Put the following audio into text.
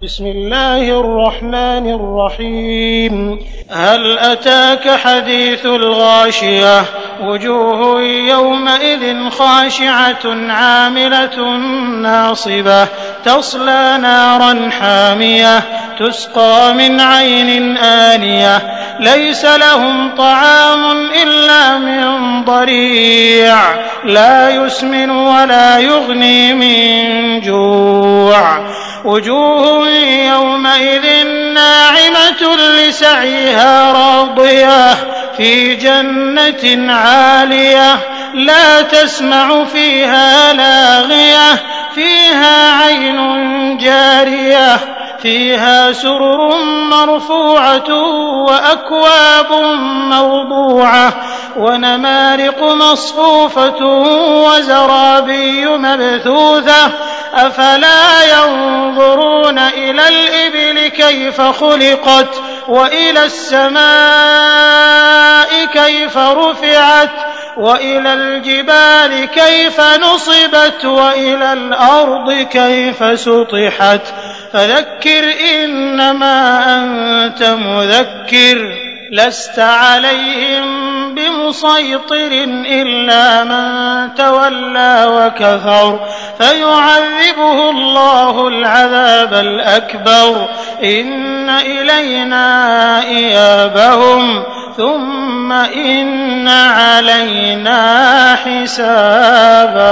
بسم الله الرحمن الرحيم. هل أتاك حديث الغاشية؟ وجوه يومئذ خاشعة عاملة ناصبة تصلى نارا حامية تسقى من عين آنية ليس لهم طعام إلا من ضريع لا يسمن ولا يغني من جوع. وجوه يومئذ ناعمة لسعيها راضية في جنة عالية لا تسمع فيها لاغية فيها عين جارية فيها سرر مرفوعة وأكواب موضوعة ونمارق مصفوفة وزرابي مبثوثة أفلا ينظرون إلى الإبل كيف خلقت وإلى السماء كيف رفعت وإلى الجبال كيف نصبت وإلى الأرض كيف سطحت فذكر إنما أنت مذكر لست عليهم بمسيطر إلا من تولى وكفر فيعذبه الله العذاب الأكبر إن إلينا إيابهم ثم إن علينا حسابهم.